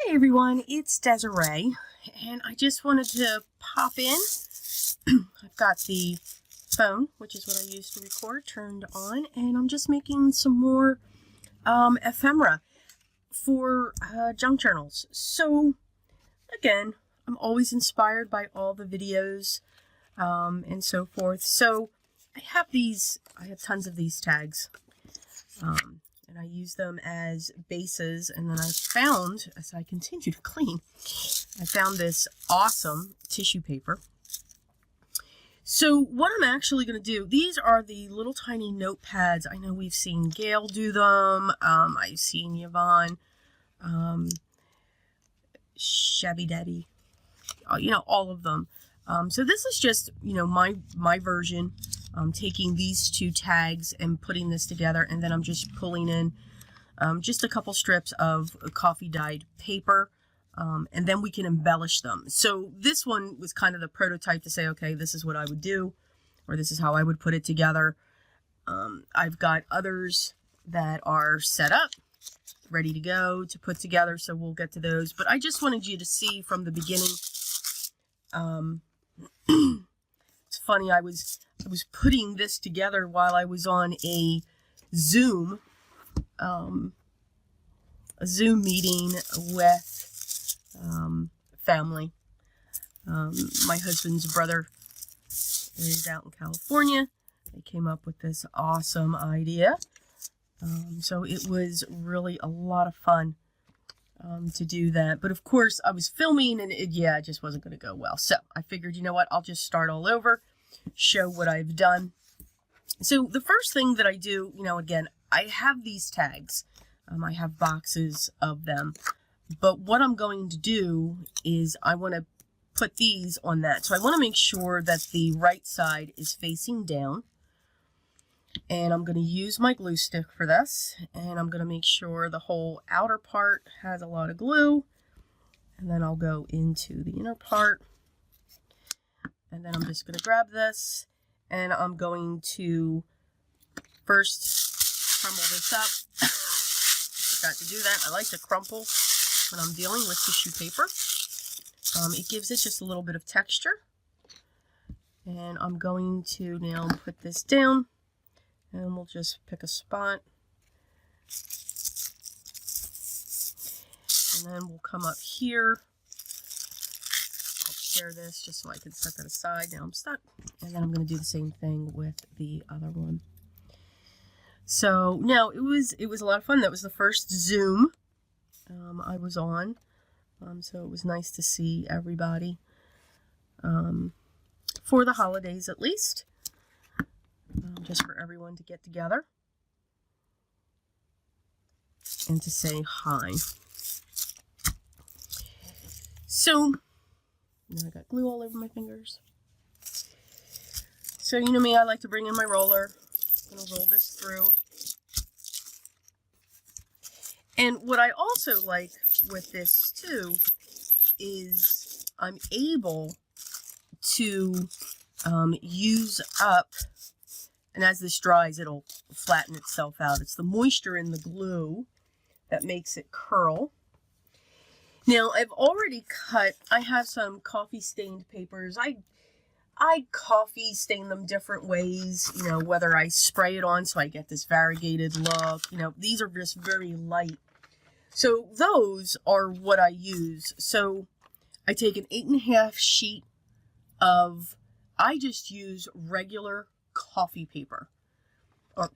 Hey everyone, it's Desiree, and I just wanted to pop in. I've got the phone, which is what I use to record, turned on, and I'm just making some more ephemera for junk journals. So, again, I'm always inspired by all the videos and so forth. So, I have tons of these tags. And I use them as bases, and then I found, as I continue to clean, I found this awesome tissue paper. So what I'm actually going to do, these are the little tiny notepads. I know we've seen Gail do them. I've seen Yvonne, Shabby Daddy, all of them. So this is just, my version. Taking these two tags and putting this together, and then I'm just pulling in just a couple strips of coffee dyed paper, and then we can embellish them. So this one was kind of the prototype to say, okay, this is what I would do, or this is how I would put it together. I've got others that are set up, ready to go to put together, so we'll get to those. But I just wanted you to see from the beginning. It's funny, I was putting this together while I was on a Zoom meeting with family. My husband's brother is out in California. They came up with this awesome idea. So it was really a lot of fun to do that. But of course, I was filming, and it just wasn't going to go well. So I figured, you know what, I'll just start all over, show what I've done. So the first thing that I do, again, I have these tags. I have boxes of them. But what I'm going to do is I want to put these on that. So I want to make sure that the right side is facing down. And I'm going to use my glue stick for this. And I'm going to make sure the whole outer part has a lot of glue. And then I'll go into the inner part. And then I'm just going to grab this. And I'm going to first crumble this up. Forgot to do that. I like to crumple when I'm dealing with tissue paper. It gives it just a little bit of texture. And I'm going to now put this down. And we'll just pick a spot. And then we'll come up here. I'll share this just so I can set that aside. Now I'm stuck. And then I'm going to do the same thing with the other one. So now it was a lot of fun. That was the first Zoom I was on. So it was nice to see everybody for the holidays at least. Just for everyone to get together and to say hi. So, now I got glue all over my fingers. So, you know me, I like to bring in my roller. I'm going to roll this through. And what I also like with this too is I'm able to use up. And as this dries, it'll flatten itself out. It's the moisture in the glue that makes it curl. Now, I've already cut, I have some coffee stained papers. I coffee stain them different ways, whether I spray it on so I get this variegated look. These are just very light. So those are what I use. So I take an 8.5 sheet of, I just use regular coffee paper. Or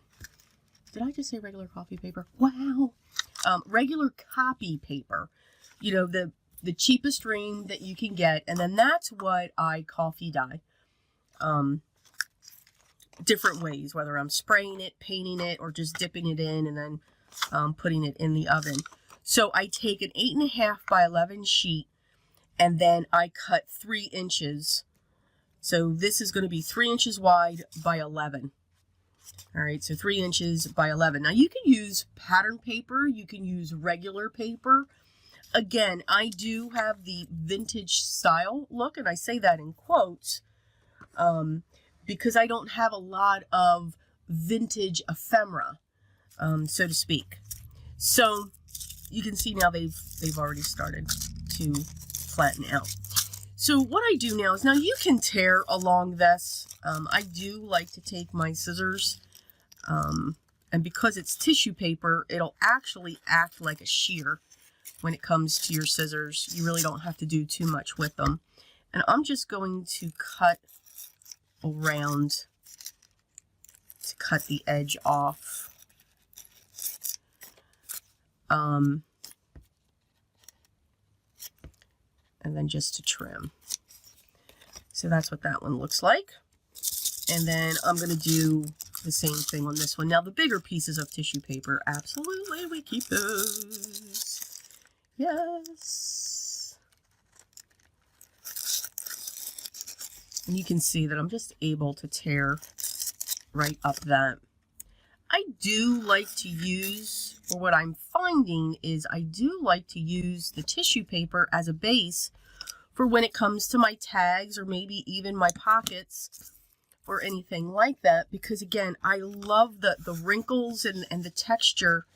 did I just say regular coffee paper? Wow. Regular copy paper. The cheapest ring that you can get, and then that's what I coffee dye. Different ways, whether I'm spraying it, painting it, or just dipping it in and then putting it in the oven. So I take an 8.5 by 11 sheet, and then I cut 3 inches. So this is going to be 3 inches wide by 11. All right, so 3 inches by 11. Now you can use pattern paper. You can use regular paper. Again, I do have the vintage style look, and I say that in quotes because I don't have a lot of vintage ephemera, so to speak. So you can see now they've already started to flatten out. So what I do now is, now you can tear along this. I do like to take my scissors, and because it's tissue paper, it'll actually act like a shear when it comes to your scissors. You really don't have to do too much with them. And I'm just going to cut around to cut the edge off. And then just to trim. So that's what that one looks like. And then I'm going to do the same thing on this one. Now the bigger pieces of tissue paper, absolutely, we keep those. Yes. And you can see that I'm just able to tear right up that. I do like to use, or what I'm finding is I do like to use the tissue paper as a base for when it comes to my tags, or maybe even my pockets or anything like that, because again, I love the wrinkles and the texture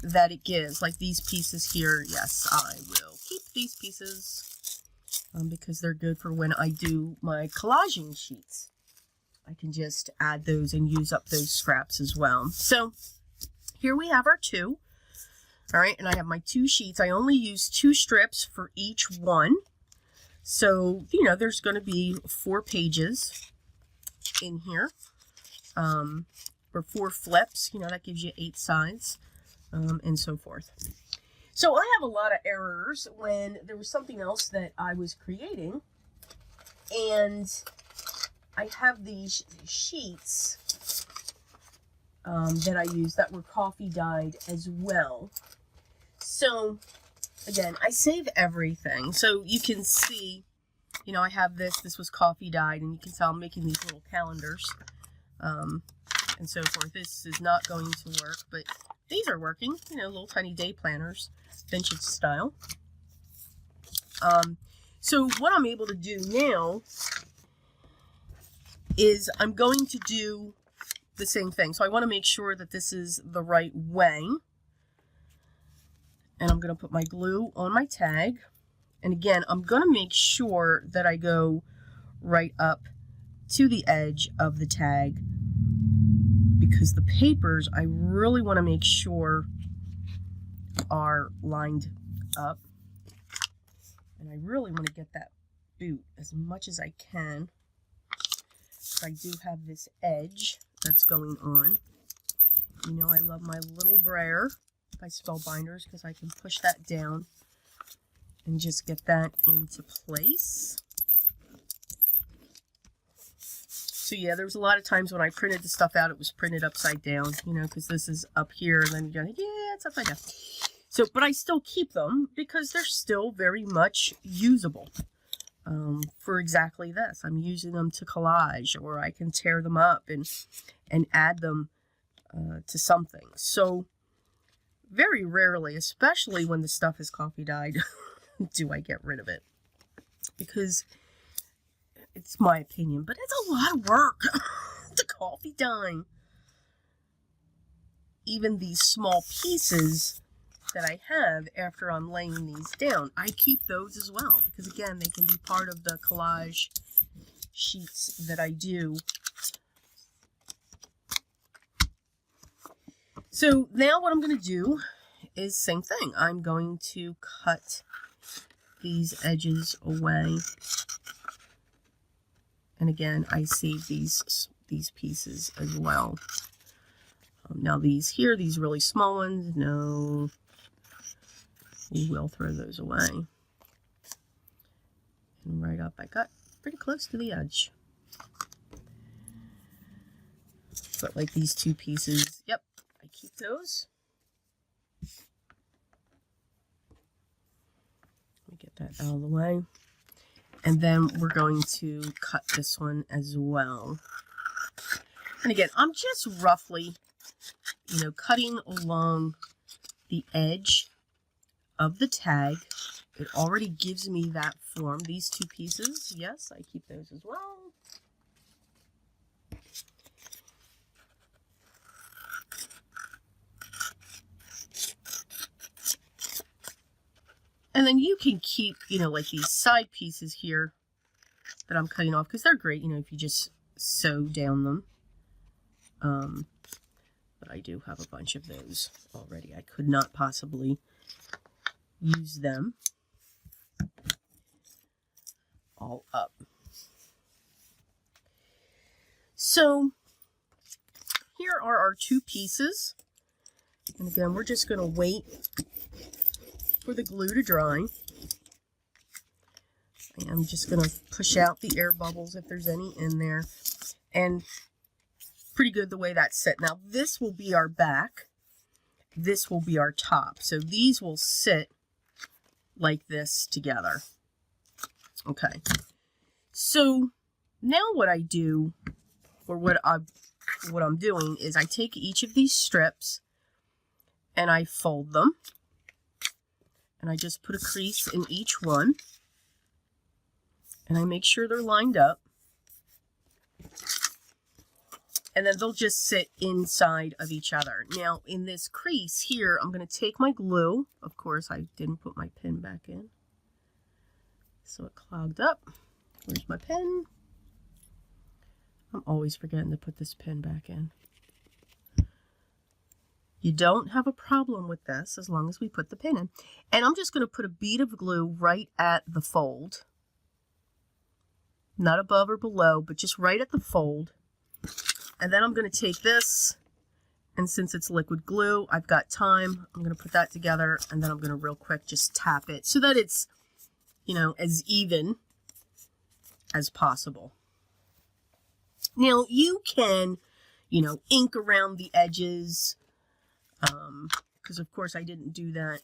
that it gives. Like these pieces here, yes, I will keep these pieces because they're good for when I do my collaging sheets. I can just add those and use up those scraps as well. So here we have our two. All right, and I have my 2 sheets. I only use 2 strips for each one. So, you know, there's going to be 4 pages in here, or 4 flips. You know, that gives you 8 sides, and so forth. So I have a lot of errors when there was something else that I was creating, and I have these sheets that I use that were coffee dyed as well. So again, I save everything. So you can see, you know, I have this was coffee dyed, and you can tell I'm making these little calendars and so forth. This is not going to work, but these are working, you know, little tiny day planners, vintage style. So what I'm able to do now is I'm going to do the same thing. So I want to make sure that this is the right way. And I'm going to put my glue on my tag. And again, I'm going to make sure that I go right up to the edge of the tag, because the papers, I really want to make sure are lined up. And I really want to get that boot as much as I can. I do have this edge that's going on. You know, I love my little brayer by Spellbinders because I can push that down and just get that into place. So yeah, there was a lot of times when I printed the stuff out, it was printed upside down, you know, because this is up here, and then you're like, yeah, it's upside down. So, but I still keep them because they're still very much usable. For exactly this. I'm using them to collage, or I can tear them up and add them to something. So very rarely, especially when the stuff is coffee dyed, do I get rid of it, because it's my opinion, but it's a lot of work to coffee dye. Even these small pieces that I have after I'm laying these down, I keep those as well, because again, they can be part of the collage sheets that I do. So now what I'm going to do is same thing. I'm going to cut these edges away. And again, I save these pieces as well. Now these here, these really small ones, no, we will throw those away. And right up, I got pretty close to the edge. But like these 2 pieces, yep, I keep those. Let me get that out of the way. And then we're going to cut this one as well. And again, I'm just roughly, you know, cutting along the edge of the tag. It already gives me that form. These 2 pieces, yes, I keep those as well. And then you can keep, you know, like these side pieces here that I'm cutting off because they're great, you know, if you just sew down them. But I do have a bunch of those already. I could not possibly use them all up. So here are our two pieces. And again, we're just going to wait for the glue to dry. I'm just going to push out the air bubbles if there's any in there. And pretty good the way that's set. Now this will be our back. This will be our top. So these will sit like this together. Okay. So now what I do, or what I'm doing is I take each of these strips and I fold them. And I just put a crease in each one. And I make sure they're lined up. And then they'll just sit inside of each other. Now, in this crease here, I'm going to take my glue. Of course, I didn't put my pen back in. So it clogged up. Where's my pen? I'm always forgetting to put this pen back in. You don't have a problem with this as long as we put the pin in. And I'm just going to put a bead of glue right at the fold. Not above or below, but just right at the fold. And then I'm going to take this, and since it's liquid glue, I've got time. I'm going to put that together, and then I'm going to real quick just tap it so that it's, you know, as even as possible. Now, you can, you know, ink around the edges, because of course I didn't do that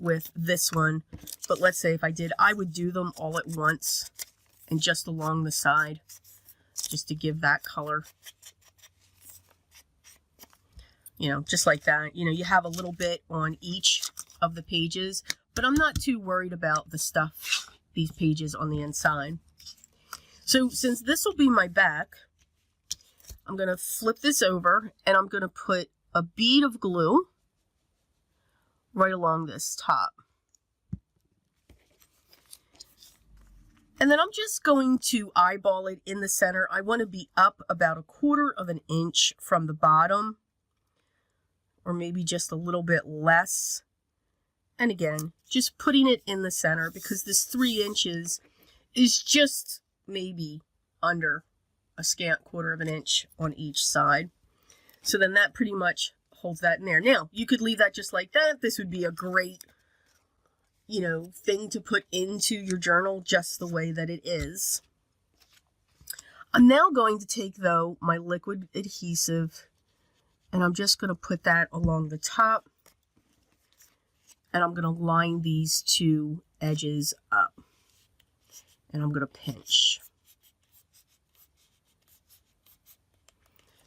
with this one. But let's say if I did, I would do them all at once and just along the side, just to give that color. You know, just like that. You know, you have a little bit on each of the pages, but I'm not too worried about the stuff, these pages on the inside. So since this will be my back, I'm going to flip this over and I'm going to put a bead of glue right along this top. And then I'm just going to eyeball it in the center. I want to be up about 1/4 of an inch from the bottom, or maybe just a little bit less. And again, just putting it in the center because this 3 inches is just maybe under a scant 1/4 of an inch on each side. So then that pretty much holds that in there. Now, you could leave that just like that. This would be a great, you know, thing to put into your journal just the way that it is. I'm now going to take, though, my liquid adhesive, and I'm just going to put that along the top, and I'm going to line these two edges up, and I'm going to pinch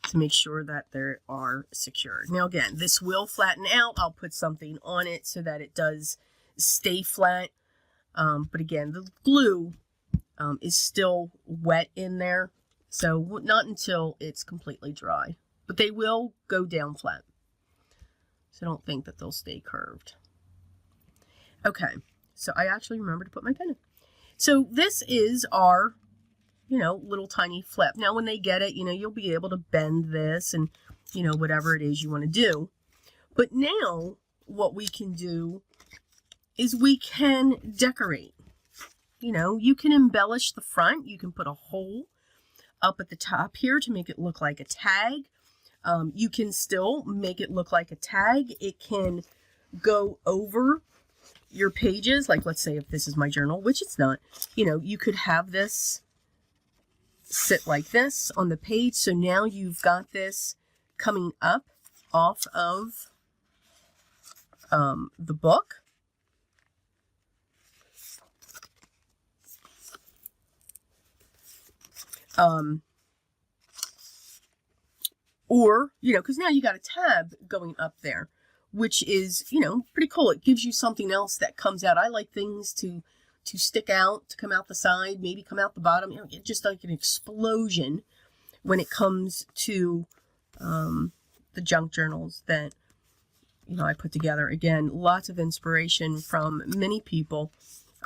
to make sure that they are secured. Now, again, this will flatten out. I'll put something on it so that it does stay flat, but again, the glue is still wet in there, so not until it's completely dry, but they will go down flat, so don't think that they'll stay curved. Okay, so I actually remembered to put my pen in. So this is our, you know, little tiny flip. Now when they get it, you know, you'll be able to bend this and, you know, whatever it is you want to do. But now what we can do is we can decorate. You know, you can embellish the front. You can put a hole up at the top here to make it look like a tag. You can still make it look like a tag. It can go over your pages. Like, let's say if this is my journal, which it's not, you know, you could have this sit like this on the page. So now you've got this coming up off of the book. Or, you know, because now you got a tab going up there, which is, you know, pretty cool. It gives you something else that comes out. I like things to stick out, to come out the side, maybe come out the bottom. You know, just like an explosion when it comes to the junk journals that, I put together. Again, lots of inspiration from many people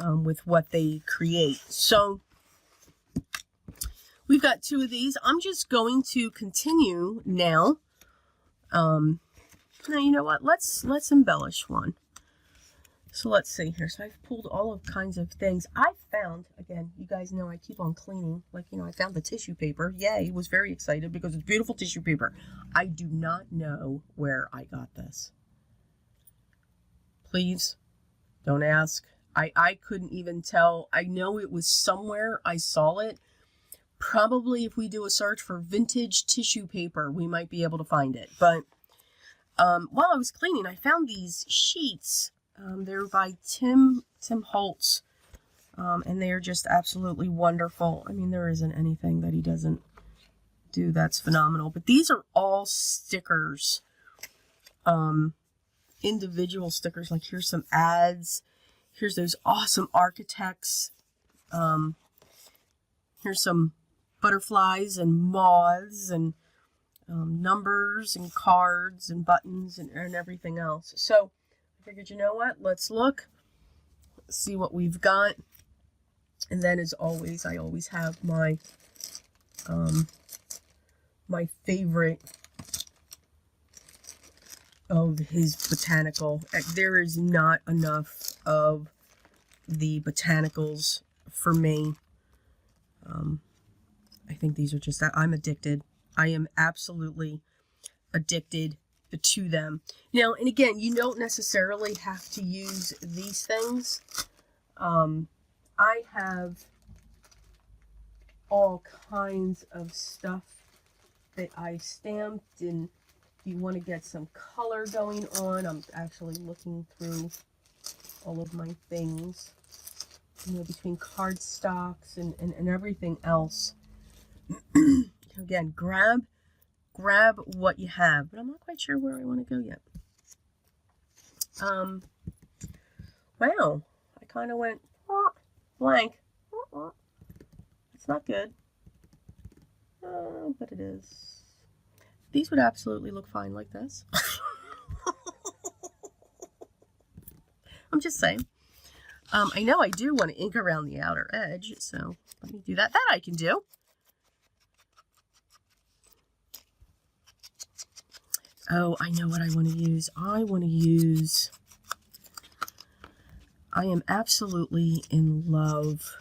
with what they create. So we've got 2 of these. I'm just going to continue now. Now, you know what? Let's embellish one. So let's see here. So I've pulled all of kinds of things. I found, again, you guys know I keep on cleaning. Like, I found the tissue paper. Yay, was very excited because it's beautiful tissue paper. I do not know where I got this. Please, don't ask. I couldn't even tell. I know it was somewhere. I saw it. Probably if we do a search for vintage tissue paper, we might be able to find it. But while I was cleaning, I found these sheets. They're by Tim Holtz, and they are just absolutely wonderful. I mean, there isn't anything that he doesn't do that's phenomenal. But these are all stickers, individual stickers. Like, here's some ads. Here's those awesome architects. Here's some butterflies and moths and numbers and cards and buttons and everything else. So I figured, you know what? Let's look, see what we've got. And then, as always, I always have my my favorite of his botanical. There is not enough of the botanicals for me. I think these are just, I'm addicted. I am absolutely addicted to them. Now, and again, you don't necessarily have to use these things. I have all kinds of stuff that I stamped, and if you want to get some color going on, I'm actually looking through all of my things, between cardstocks and everything else. Again, grab what you have, but I'm not quite sure where I want to go yet. Wow, I kind of went blank. It's not good, but it is. These would absolutely look fine like this. I'm just saying. I know I do want to ink around the outer edge, so let me do that. That I can do. Oh, I know what I want to use. I am absolutely in love.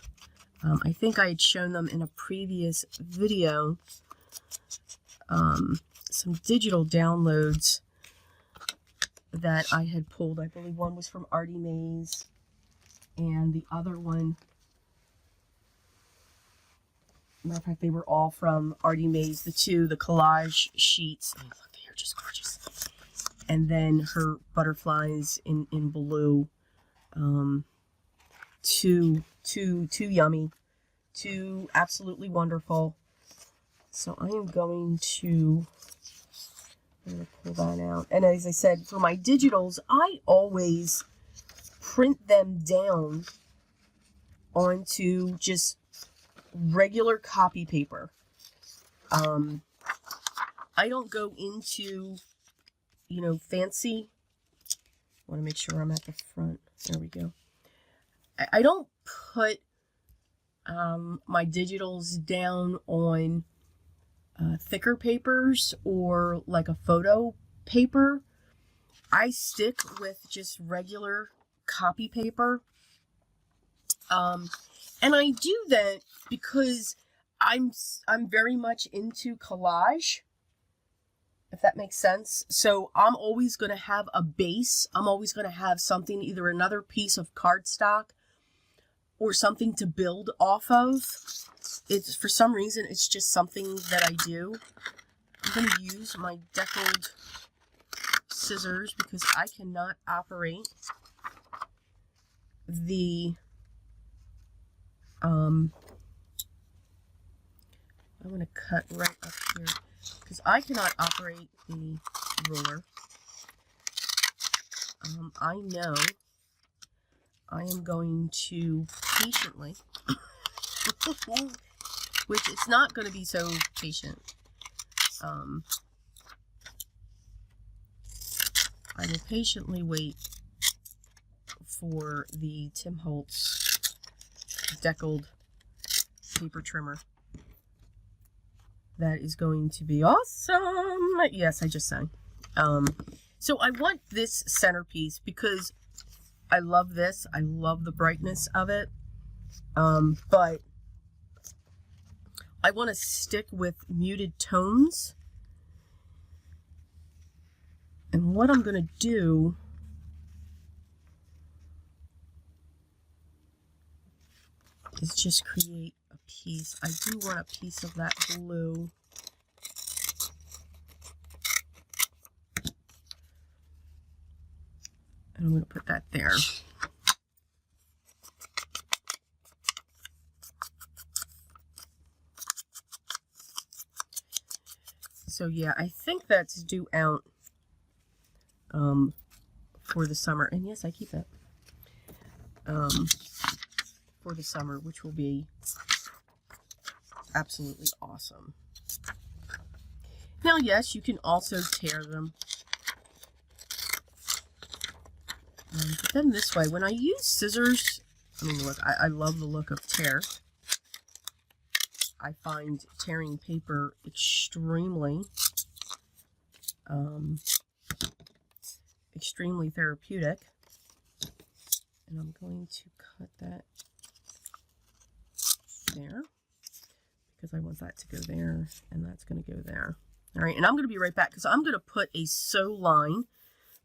I think I had shown them in a previous video. Some digital downloads that I had pulled. I believe one was from Artie Mays, and the other one, matter of fact, they were all from Artie Mays. The collage sheets. Oh, look, they are just gorgeous. And then her butterflies in blue. Too yummy. Too absolutely wonderful. So I am going to pull that out. And as I said, for my digitals, I always print them down onto just regular copy paper. I don't go into, fancy. I want to make sure I'm at the front. There we go. I don't put my digitals down on thicker papers or like a photo paper. I stick with just regular copy paper. And I do that because I'm very much into collage, if that makes sense. So I'm always going to have a base. I'm always going to have something, either another piece of cardstock or something to build off of. It's, for some reason, it's just something that I do. I'm going to use my deckled scissors because I cannot operate the, I'm going to cut right up here because I cannot operate the ruler. I know I am going to patiently, which it's not going to be so patient. I'm I will patiently wait for the Tim Holtz deckled paper trimmer. That is going to be awesome. Yes, I just sang. So I want this centerpiece because I love this. I love the brightness of it. But I want to stick with muted tones. And what I'm going to do is just create a piece. I do want a piece of that blue. And I'm going to put that there. So yeah, I think that's due out for the summer. And yes, I keep it. For the summer, which will be absolutely awesome. Now, yes, you can also tear them. But then this way, when I use scissors, I mean, look, I love the look of tear. I find tearing paper extremely, extremely therapeutic. And I'm going to cut that there because I want that to go there and that's going to go there. All right, and I'm going to be right back because I'm going to put a sew line,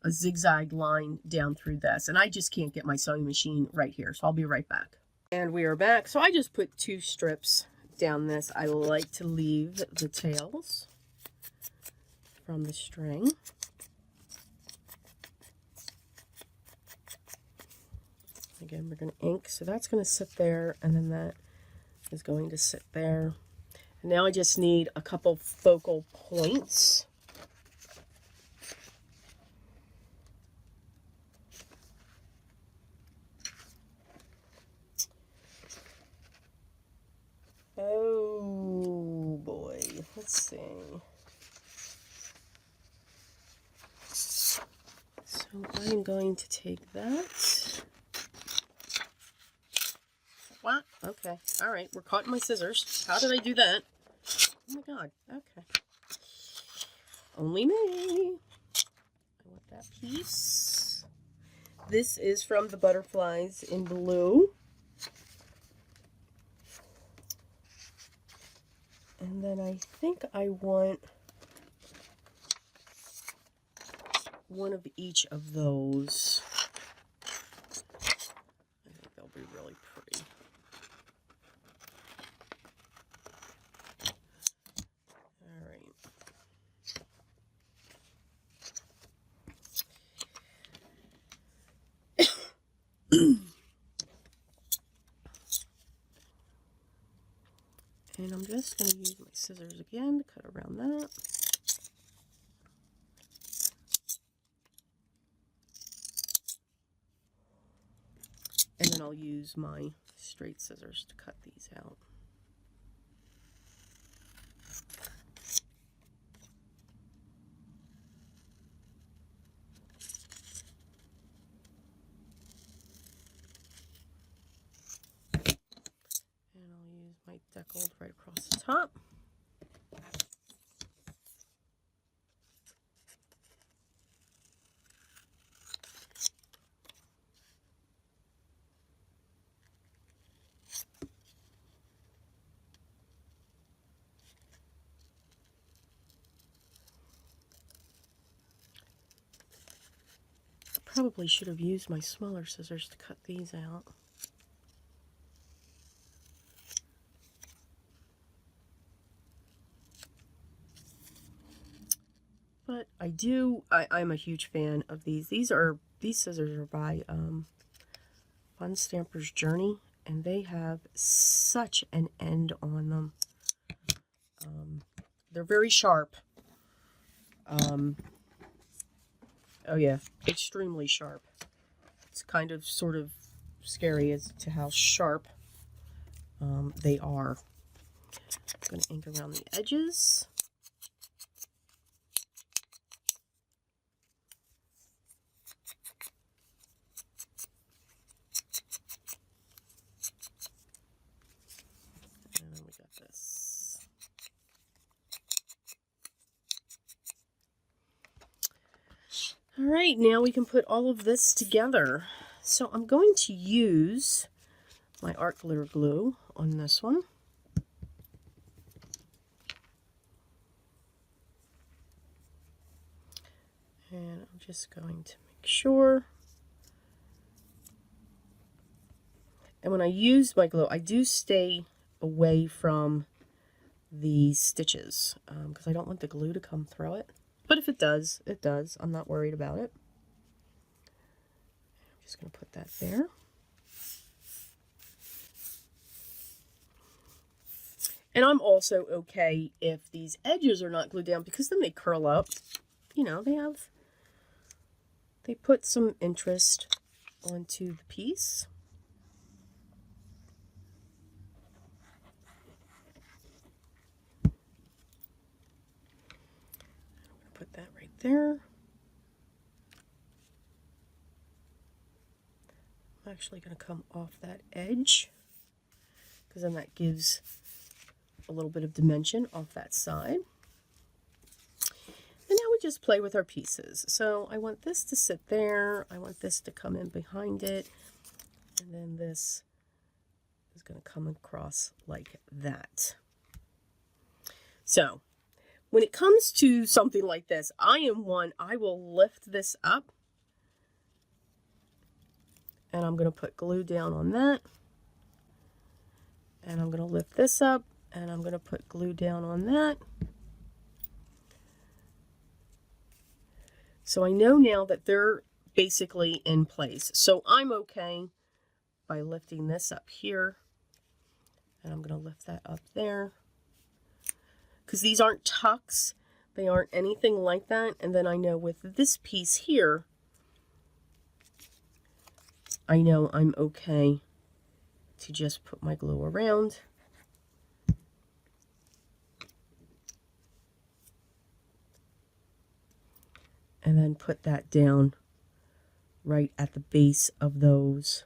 a zigzag line down through this, and I just can't get my sewing machine right here, so I'll be right back. And we are back. So I just put 2 strips down this. I like to leave the tails from the string. Again, we're going to ink, so that's going to sit there, and then that is going to sit there. And now I just need a couple focal points. Oh boy, let's see. So I'm going to take that. What? Okay. All right. We're caught in my scissors. How did I do that? Oh my God. Okay. Only me. I want that piece. This is from the Butterflies in Blue. And then I think I want one of each of those. I think they'll be really pretty. All right. And I'm just going to use my scissors again to cut around that. And then I'll use my straight scissors to cut these out. And I'll use my deckled right across the top. Probably should have used my smaller scissors to cut these out. But I'm a huge fan of these. These scissors are by Fun Stamper's Journey, and they have such an end on them. They're very sharp. Oh yeah, extremely sharp. It's kind of sort of scary as to how sharp they are. I'm going to ink around the edges. right, now we can put all of this together. So I'm going to use my art glitter glue on this one. And I'm just going to make sure. And when I use my glue, I do stay away from the stitches because I don't want the glue to come through it. But if it does, it does. I'm not worried about it. I'm just going to put that there. And I'm also okay if these edges are not glued down because then they curl up. You know, they put some interest onto the piece. Put that right there. I'm actually going to come off that edge because then that gives a little bit of dimension off that side. And now we just play with our pieces. So I want this to sit there. I want this to come in behind it. And then this is going to come across like that. So when it comes to something like this, I will lift this up and I'm going to put glue down on that. And I'm going to lift this up and I'm going to put glue down on that. So I know now that they're basically in place. So I'm okay by lifting this up here. And I'm going to lift that up there. Because these aren't tucks, they aren't anything like that. And then I know with this piece here, I know I'm okay to just put my glue around. And then put that down right at the base of those,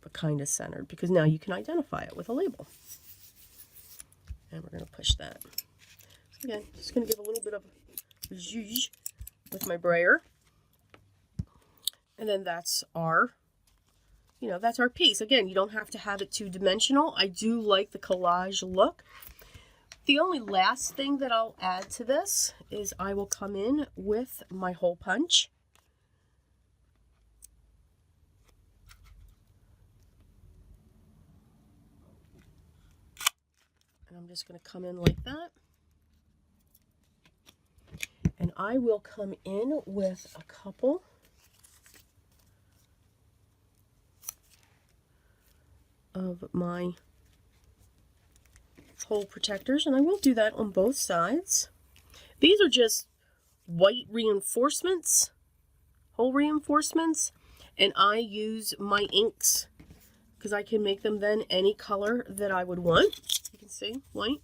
but kind of centered, because now you can identify it with a label. And we're going to push that. So again, just going to give a little bit of zhuzh with my brayer. And then that's our, that's our piece. Again, you don't have to have it two-dimensional. I do like the collage look. The only last thing that I'll add to this is I will come in with my hole punch. And I'm just going to come in like that. And I will come in with a couple of my hole protectors, and I will do that on both sides. These are just white reinforcements, hole reinforcements, and I use my inks because I can make them then any color that I would want. You can see white,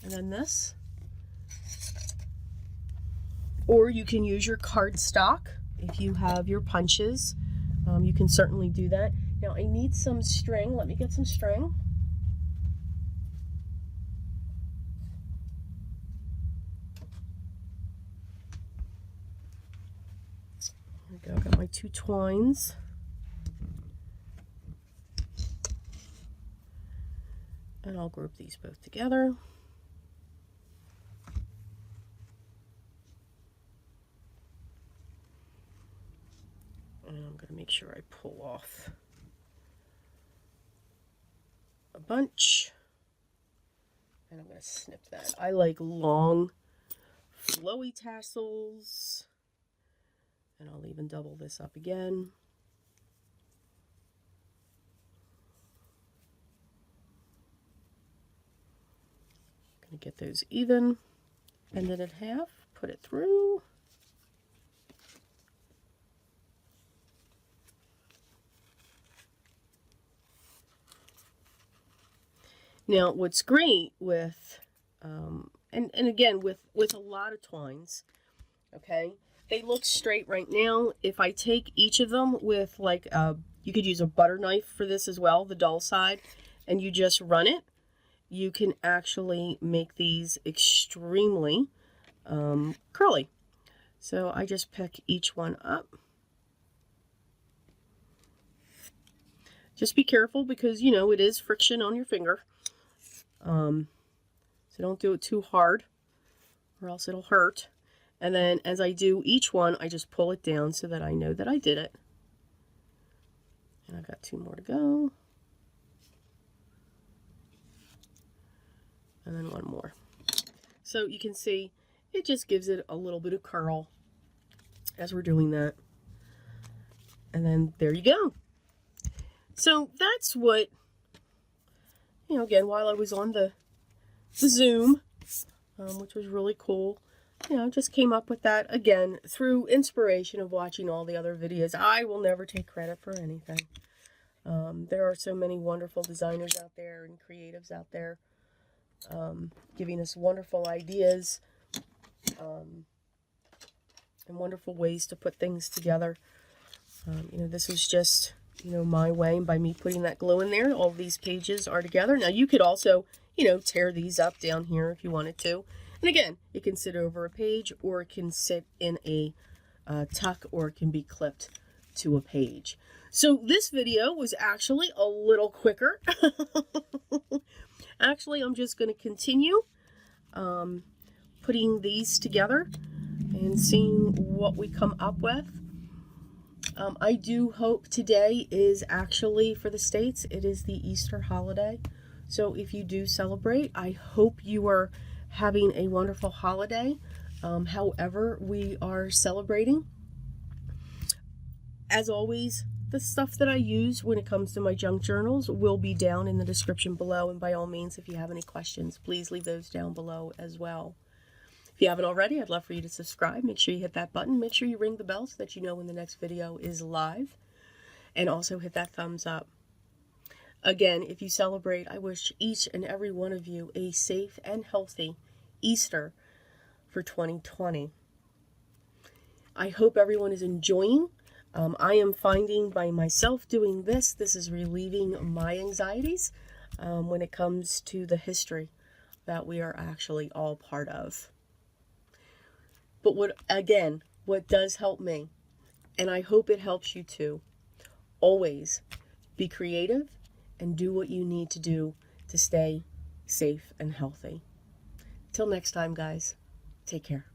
and then this, or you can use your cardstock if you have your punches. You can certainly do that. Now I need some string. Let me get some string. There we go. I've got my two twines. And I'll group these both together. And I'm going to make sure I pull off a bunch. And I'm going to snip that. I like long, flowy tassels. And I'll even double this up again. I'm going to get those even. Bend it in half. Put it through. Now, what's great with, and again, with a lot of twines, okay, they look straight right now. If I take each of them with like, you could use a butter knife for this as well, the dull side, and you just run it, you can actually make these extremely curly. So I just pick each one up. Just be careful because, you know, it is friction on your finger. So don't do it too hard or else it'll hurt. And then as I do each one, I just pull it down so that I know that I did it. And I've got 2 more to go. And then 1 more. So you can see it just gives it a little bit of curl as we're doing that. And then there you go. So that's what, you know, again, while I was on the Zoom, which was really cool, you know, just came up with that, again, through inspiration of watching all the other videos. I will never take credit for anything. There are so many wonderful designers out there and creatives out there giving us wonderful ideas and wonderful ways to put things together. You know, this was just, you know, my way, and by me putting that glue in there, all these pages are together. Now you could also, you know, tear these up down here if you wanted to. And again, it can sit over a page, or it can sit in a tuck, or it can be clipped to a page. So this video was actually a little quicker. Actually, I'm just going to continue putting these together and seeing what we come up with. I do hope today is actually, for the States, it is the Easter holiday. So if you do celebrate, I hope you are having a wonderful holiday. However we are celebrating. As always, the stuff that I use when it comes to my junk journals will be down in the description below. And by all means, if you have any questions, please leave those down below as well. If you haven't already, I'd love for you to subscribe. Make sure you hit that button. Make sure you ring the bell so that you know when the next video is live. And also hit that thumbs up. Again, if you celebrate, I wish each and every one of you a safe and healthy Easter for 2020. I hope everyone is enjoying. I am finding by myself doing this is relieving my anxieties when it comes to the history that we are actually all part of. But what does help me, and I hope it helps you too, always be creative and do what you need to do to stay safe and healthy. Till next time, guys, take care.